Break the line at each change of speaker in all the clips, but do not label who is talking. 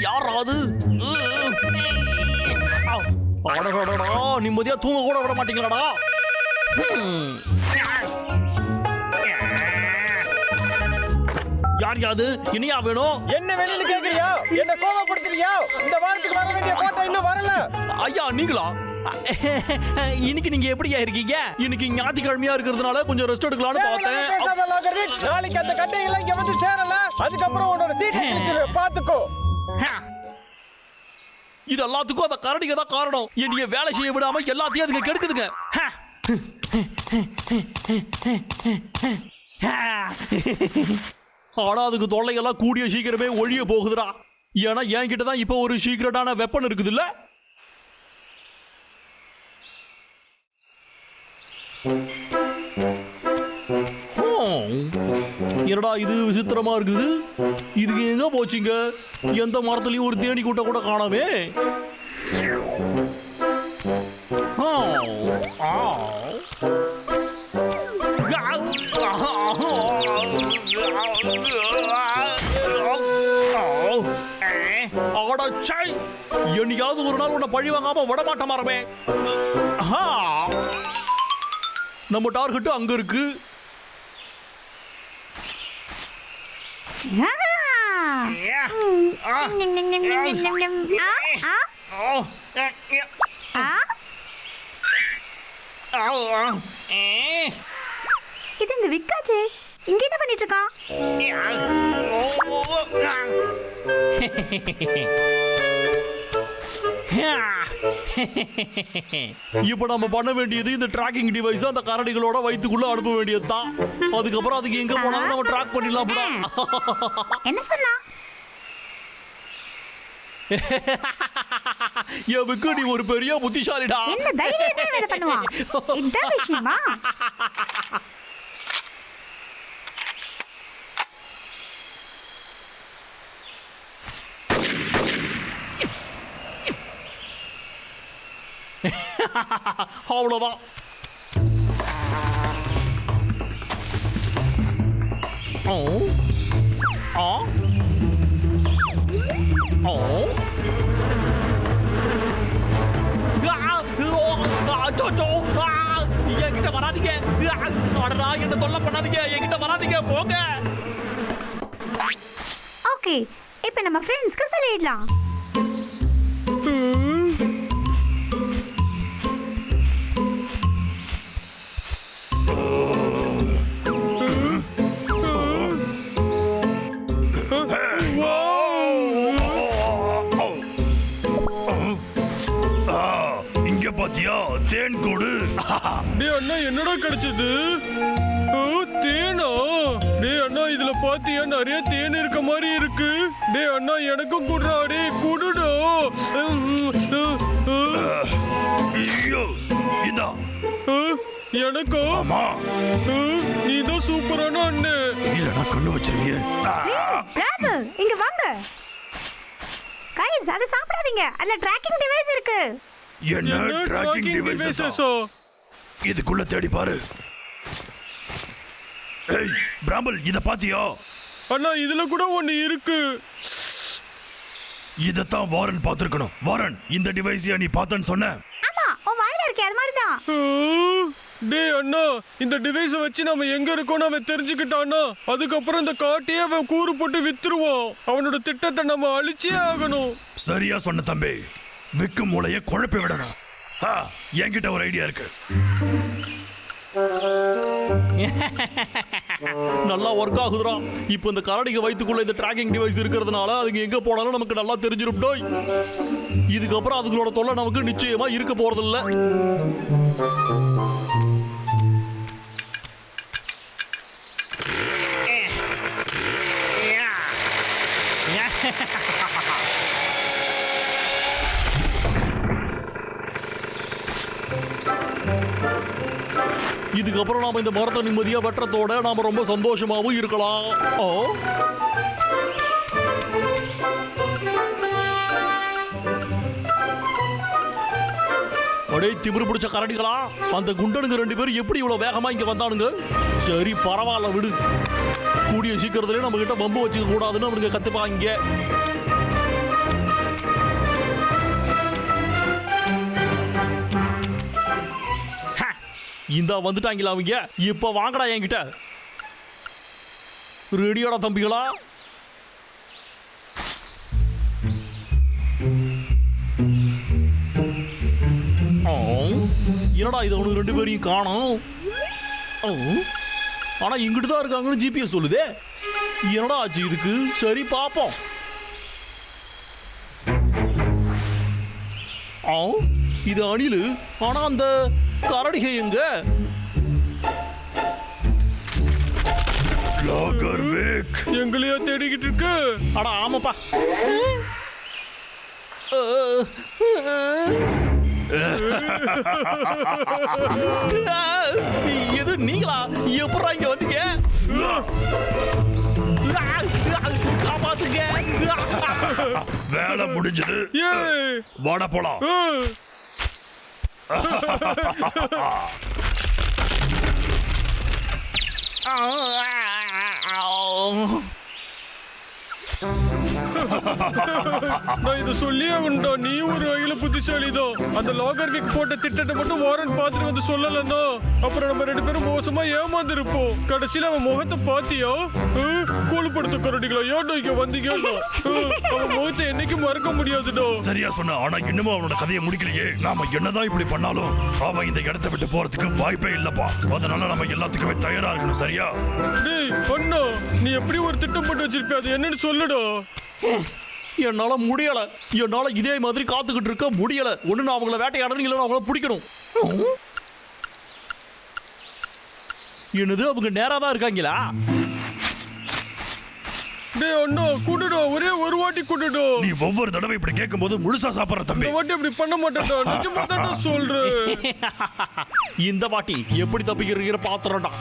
யாராவது நிம்மதியா தூங்க கூட விட மாட்டீங்களாடா? யார் யாது இனியா வேணும்?
என்ன வெளியில கேக்குறியா? என்ன கோவப்படுத்துறியா? இந்த வாரத்துக்கு வர வேண்டிய போட்டோ இன்னும் வரல.
ஐயா நீங்களா? இன்னைக்கு நீங்க எப்படியா இருக்கீங்க? இன்னைக்கு ஞாயிற்றுக்கிழமையா இருக்கிறதுனால கொஞ்சம் ரெஸ்ட் எடுக்கலாம்னு பார்த்தேன்.
நாளைக்கு அந்த கட்டையில இங்க வந்து சேரல, அதுக்கப்புறம் உன்னோட சீட்டை பாத்துக்கோ.
இது எல்லாத்துக்கும் அந்த கரடிங்க தான் காரணம். என்னைய வேலை செய்ய விடாம எல்லாத்தையும் அதுங்க கெடுக்குதுங்க. ஆனா அதுக்கு தொல்லையெல்லாம் கூடிய சீக்கிரமே ஒழிய போகுதுடா. ஏன்னா என்கிட்ட தான் இப்போ ஒரு சீக்கிரட்டான வெப்பன் இருக்குது இல்ல? என்னடா இது விசித்திரமா இருக்குது. இதுக்கு எங்க போச்சுங்க? எந்த மரத்துலயும் ஒரு தேனி கூட்ட கூட காணாமே. என்னையாவது ஒரு நாள் உன்னை பழி வாங்காம விடமாட்ட மாறமே. நம்ம டார்கெட் அங்க இருக்கு.
இது இந்த விக்காச்சே இங்க என்ன பண்ணிட்டு இருக்கான்?
இப்ப நம்ம பண்ண வேண்டியது இந்த டிராக்கிங் டிவைஸ் அந்த கரடிகளோட வயித்துக்குள்ள அனுப்ப வேண்டியது தான். அதுக்கப்புறம் அதுக்கு எங்க போனாலும் நம்ம ட்ராக் பண்ணிடலாம்.
என்ன சொன்னா?
எவக்கு நீ ஒரு பெரிய புத்திசாலிடா.
என்ன தைரியமா வேலை பண்ணுவான்? இந்த விஷயமா?
அவ்வளவுதான். என்கிட்ட வராதீங்க. என்ன தொல்லை பண்ணாதீங்க. என்கிட்ட வராதீங்க. போங்க.
ஓகே, இப்போ நம்ம ஃப்ரெண்ட்ஸ்க்கு சொல்லிடலாம்.
பாத்தியா தேன் கூடு?
டேய் அண்ணா என்னடா கிடைச்சது? தேனா? டேய் அண்ணா இதுல பாத்தியா நிறைய தேன் இருக்க மாதிரி இருக்கு. டேய் அண்ணா எனக்கும் குடுறா. டேய் குடுடா.
ஐயோ இதா
எனக்கு நீதான் சூப்பரான அண்ணே.
இல்லடா கண்ணு வச்சிருவீங்க.
பிராபு இங்க வாங்க. கைஸ் அத சாப்பிடாதீங்க. அதுல ட்ராக்கிங் டிவைஸ் இருக்கு.
என்ன ட்ராக்கிங் டிவைஸஸா? இதுக்குள்ள தேடி பாரு. ஏய் பிராம்பல் இத பாத்தியா?
அண்ணா இதுல கூட ஒன்னு இருக்கு.
இதத்தான் வாரன் பாத்துக்கணும். வாரன் இந்த டிவைஸ் நீ பார்த்தன்னு சொன்ன?
ஆமா உன் வாயில இருக்கே அது மாதிரி தான்.
டேய் அண்ணா இந்த டிவைஸை வச்சு நம்ம எங்க இருக்கோம்னு அவன் தெரிஞ்சுக்கிட்டானா அதுக்கப்புறம் இந்த காட்டையே அவன் கூறு போட்டு வித்துருவான். அவனோட திட்டத்தை நம்ம அழிச்சே ஆகணும்.
சரியா சொன்ன தம்பி. விக்கு மூளைய குழப்பி விடணும். என்கிட்ட ஒரு ஐடியா இருக்கு. நல்லா ஒர்க் ஆகுதுடா. இப்போ இந்த கரடிக வயித்துக்குள்ள இந்த ட்ராக்கிங் டிவைஸ் இருக்கிறதுனால அதுக்கு எங்க போனாலும் நமக்கு நல்லா தெரிஞ்சிரும். இதுக்கப்புறம் அதுகளோட தொல்லை நமக்கு நிச்சயமா இருக்க போறதில்ல. இதுக்கப்புறம் நாம இந்த மரத்தை நிம்மதியா வெற்றத்தோட நாம ரொம்ப சந்தோஷமாவும் இருக்கலாம். அடே திமிரு பிடிச்ச கரடிகளா, அந்த குண்டனுங்க 2 பேரும் எப்படி இவ்வளவு வேகமா இங்க வந்தானுங்க? சரி பரவாயில்ல விடு, கூடிய சீக்கிரத்திலே நம்ம கிட்ட பம்பு வச்சுக்க கூடாதுன்னு அவனுங்க கத்துப்பாங்க. இந்த வந்துட்டாங்களா அவங்க? இப்ப வாங்கடா என்கிட்ட. ரெடியோட தம்பிகளா? என்னடா இது அவனுக்கு 2 பேரையும் காணோம். ஆனா இங்கிட்டு தான் இருக்காங்கன்னு ஜிபிஎஸ் சொல்லுதே. என்னடா ஆச்சு இதுக்கு? சரி பாப்போம். இது அணிலு, ஆனா அந்த கரடிகை எங்க?
எங்களையா தேடிக்கிட்டு இருக்கு?
அட ஆமாப்பா. எது நீங்களா? எப்படா இங்க வந்தீங்க? காப்பாத்துங்க.
வேலை முடிஞ்சது, வாட போலாம்.
நான் இதை சொல்லி அவன்டா, நீ ஒரு வகையில புத்திசாலிதான். அந்த லாகர்விக் போட்ட திட்டத்தை மட்டும் வாரன் பார்த்துட்டு வந்து சொல்லலன்னா அப்புறம் நம்ம 2 பேரும் மோசமா ஏமாந்து இருப்போம். கடைசியில அவன் முகத்தை பாத்தியா? கோழுப்படுத்த கரடிகளா, ஏன்டா இங்க வந்தீங்க? அவன் முகத்தை என்னைக்கும் மறக்க முடியாதுடா.
சரியா சொன்ன, ஆனா இன்னமும் அவனோட கதையை முடிக்கலையே. நாம என்னதான் இப்படி பண்ணாலும் அவன் இந்த இடத்தை விட்டு போறதுக்கு வாய்ப்பே இல்லப்பா. அதனால நம்ம எல்லாத்துக்குமே தயாரா இருக்கணும். சரியா?
டேய் அண்ணா, நீ எப்படி ஒரு திட்டம் போட்டு வச்சிருப்ப? அது என்னன்னு சொல்லுடா.
என்னால முடியல. என்னால இதே மாதிரி காத்துக்கிட்டு இருக்க முடியல. ஒண்ணு நான் அவங்கள வேட்டையாடணும், இல்லைன்னா அவங்கள பிடிக்கணும். என்னது, அவங்க நேரா தான் இருக்காங்களா?
டேய் அண்ணா, கூடுடா, ஒரே ஒரு வாட்டி கூடுடா.
நீ ஒவ்வொரு தடவை இப்படி கேட்கும்போது முழுசா சாப்பிடுற தம்பி.
இந்த வாட்டி இப்படி பண்ண மாட்டேன்டா, நிஜமா தான் சொல்றேன்.
இந்த வாட்டி எப்படி தப்பிக்கிற பாத்திரம்டா.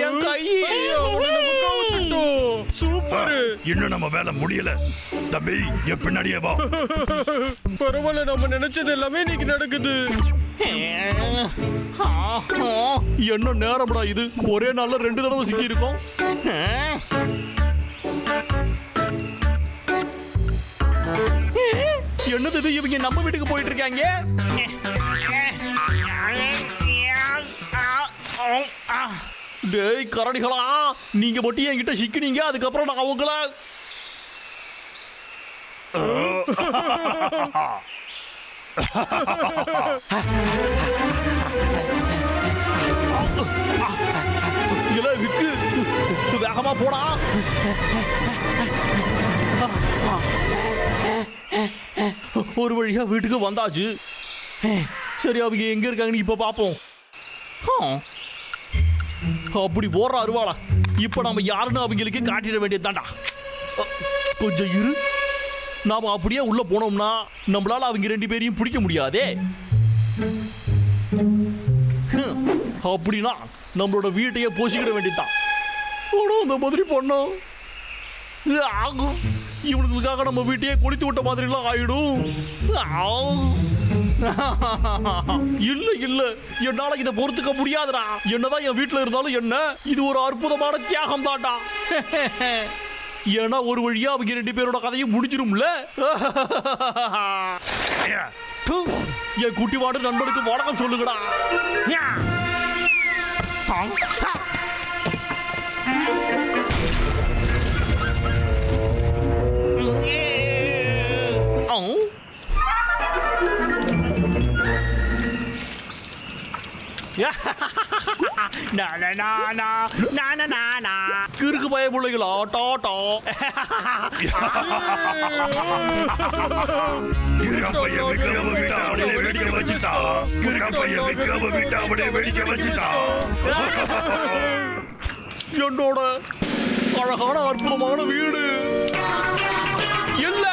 என் கை
சூப்பர்.
இன்னும் நம்ம வேலை முடியல தம்பி, என் பின்னாடியே வா.
பரவாயில்ல, நம்ம நினைச்சது எல்லாமே இன்னைக்கு நடக்குது.
என்ன நேரம்டா இது? ஒரே நாள்ல 2 தடவை சிக்கி இருக்கோம். என்னது இது? இவங்க நம்ம வீட்டுக்கு போயிட்டு இருக்காங்க. டேய் கரடிகளா, நீங்க மட்டும் என்கிட்ட சிக்கினீங்க, அதுக்கப்புறம் நான் அவங்கள இல்ல விக்கு, வேகமா போடா. ஒரு வழியா வீட்டுக்கு வந்தாச்சு. சரி, அவங்க எங்க இருக்காங்கன்னு இப்ப பாப்போம். அப்படி போற அருவாளா, இப்ப நம்ம யாருன்னு அவங்களுக்கு காட்டிட வேண்டியதுதான்டா. கொஞ்சம் இரு, நாம அப்படியே உள்ள போனோம்னா நம்மளால அவங்க 2 பேரையும் பிடிக்க முடியாதே. அப்படின்னா நம்மளோட வீட்டையே போசிக்கிட வேண்டியதுதான். அந்த மாதிரி பண்ணோம் ஆகும், இவனுக்காக நம்ம வீட்டையே கொளுத்து விட்ட மாதிரிலாம் ஆயிடும். இல்ல இல்ல, என்னால இதை பொறுத்துக்க முடியாதுடா. என்னதான் என் வீட்டுல இருந்தாலும் என்ன, இது ஒரு அற்புதமான தியாகம் தான்டா. ஏன்னா ஒரு வழியா அவங்க 2 பேரோட கதையும் முடிஞ்சிரும்ல. என் குட்டிவாடு நண்பனுக்கு வணக்கம் சொல்லுங்கடா. கிறுக்கு பய பிள்ளைகளா, டாட்டா. என்னோட அழகான அற்புதமான வீடு இல்ல.